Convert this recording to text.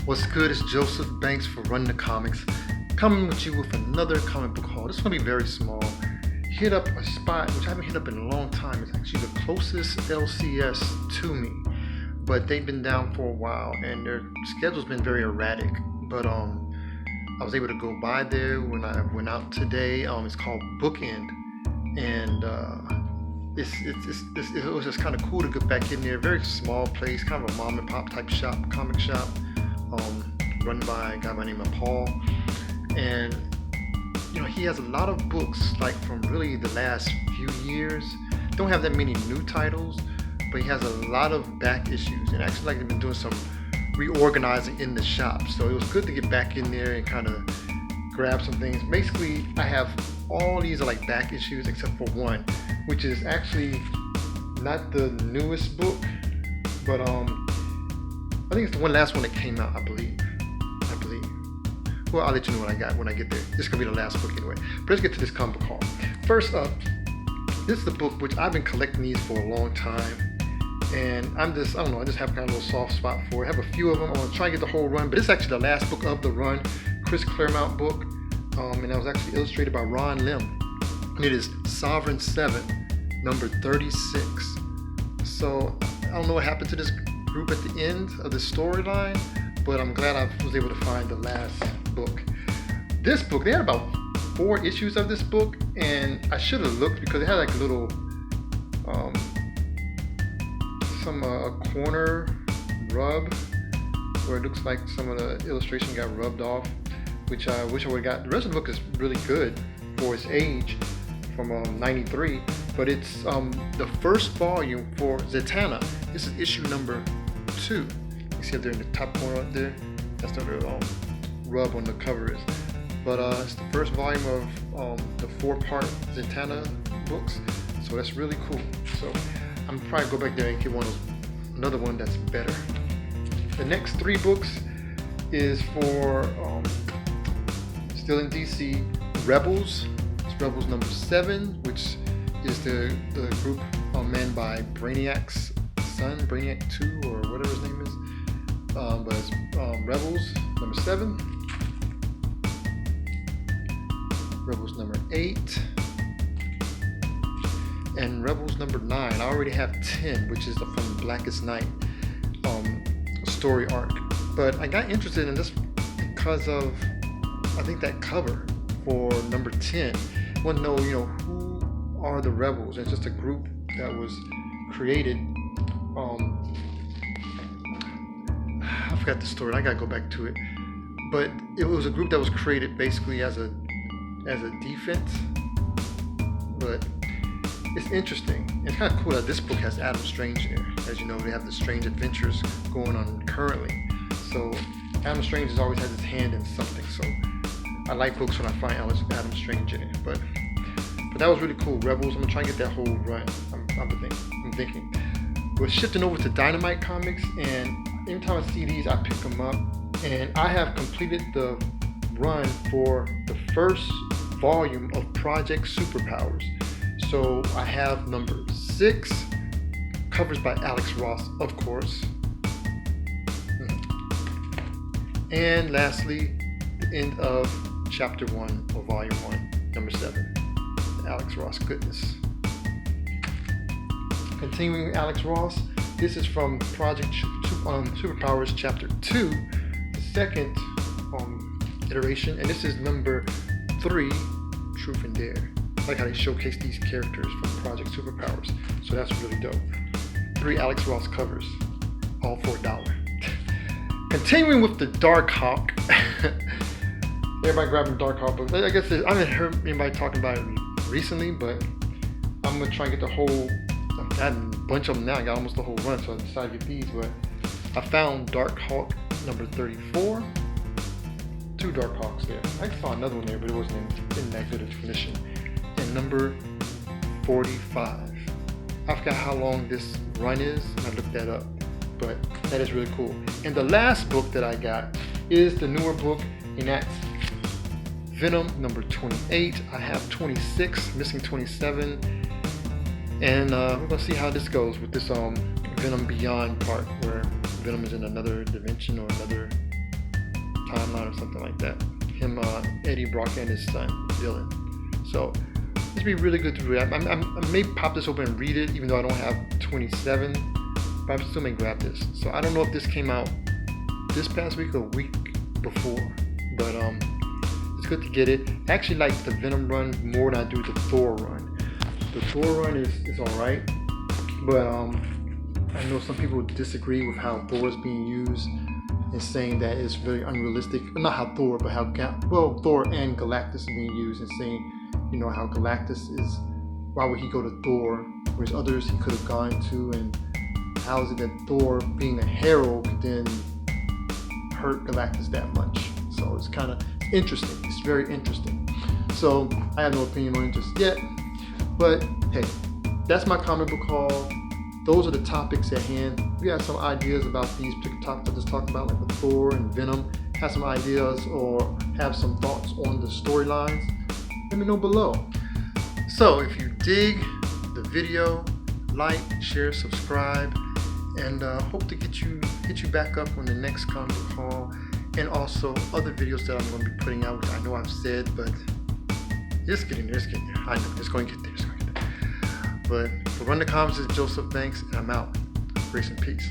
What's good? It's Joseph. Thanks for running the comics. Coming with you with another comic book haul. This is going to be very small. Hit up a spot which I haven't hit up in a long time. It's actually the closest LCS to me. But they've been down for a while and their schedule's been very erratic. But I was able to go by there when I went out today. It's called Bookend. And it was just kind of cool to get back in there. Very small place, kind of a mom and pop type shop, comic shop, run by a guy by the name of Paul. And he has a lot of books, like from really the last few years. Don't have that many new titles, but he has a lot of back issues. And actually, like, they've been doing some reorganizing in the shop, so it was good to get back in there and kind of grab some things. Basically, I have all these are like back issues except for one, which is actually not the newest book, but I think it's the last one that came out, I believe. Well, I'll let you know what I got when I get there. This is gonna be the last book anyway. But let's get to this comic book haul. First up, this is the book which I've been collecting these for a long time, and I just have kind of a little soft spot for it. I have a few of them. I want to try and get the whole run, but it's actually the last book of the run, Chris Claremont book, and that was actually illustrated by Ron Lim. And it is Sovereign 7, number 36. So I don't know what happened to this group at the end of the storyline, but I'm glad I was able to find the last book. This book, they had about 4 issues of this book, and I should have looked because it had like a little a corner rub where it looks like some of the illustration got rubbed off, which I wish I would have got. The rest of the book is really good for its age, from 93, but it's the first volume for Zatanna. This is issue number 2. You see up there in the top corner up there, that's the rub on the cover is. But it's the first volume of the 4-part Zatanna books, so that's really cool. So I'm probably go back there and get another one that's better. The next 3 books is for still in DC, Rebels. It's Rebels number 7, which is the group manned by Brainiac's son, Brainiac 2 or whatever his name is. But it's Rebels number 7, Rebels number 8, and Rebels number 9. I already have 10, which is from Blackest Night story arc. But I got interested in this because of, I think, that cover for number 10. I want to know, who are the Rebels? It's just a group that was created. I forgot the story. I gotta go back to it. But it was a group that was created basically as a defense. But it's interesting. It's kind of cool that this book has Adam Strange in there. As you know, they have the Strange Adventures going on currently. So Adam Strange has always had his hand in something. So I like books when I find Adam Strange in it. But that was really cool. Rebels. I'm gonna try and get that whole run. I'm thinking. We're shifting over to Dynamite Comics, and anytime I see these, I pick them up. And I have completed the run for the first volume of Project Superpowers. So I have number 6, covers by Alex Ross, of course. And lastly, the end of chapter 1 of volume 1, number 7, Alex Ross goodness. Continuing Alex Ross, this is from Project Superpowers chapter 2, the second iteration, and this is number 3, Truth and Dare. I like how they showcase these characters from Project Superpowers, so that's really dope. 3 Alex Ross covers, all for $1. Continuing with the Darkhawk. Everybody grabbing Darkhawk books. I guess I haven't heard anybody talking about it recently, but I'm gonna try and get the whole. I've got a bunch of them now. I got almost the whole run, so I decided to get these. But I found Darkhawk number 34. 2 Darkhawks there. I saw another one there, but it wasn't in that good a condition. And number 45. I forgot how long this run is. I looked that up, but that is really cool. And the last book that I got is the newer book, and that's Venom number 28. I have 26, missing 27. And we're gonna see how this goes with this Venom Beyond part, where Venom is in another dimension or another timeline or something like that. Him, Eddie Brock, and his son Dylan. So this would be really good to read. I may pop this open and read it, even though I don't have 27, but I still may grab this. So I don't know if this came out this past week or week before, but it's good to get it. I actually like the Venom run more than I do the Thor run. The Thor run is alright, but I know some people disagree with how Thor is being used and saying that it's very unrealistic. Not how Thor, but how Thor and Galactus is being used, and saying, you know, how Galactus is, why would he go to Thor, whereas others he could have gone to, and how is it that Thor, being a hero, could then hurt Galactus that much? So it's kind of interesting. It's very interesting. So I have no opinion on it just yet, but hey, that's my comic book haul. Those are the topics at hand. If you have some ideas about these particular topics I just talked about, like with Thor and Venom, have some ideas or have some thoughts on the storylines, let me know below. So if you dig the video, like, share, subscribe, and hope to get you back up on the next comic book haul, and also other videos that I'm going to be putting out, which I know I've said, but it's getting there. I know it's going to get there. But for Run the Comics, is Joseph Banks, and I'm out. Grace and peace.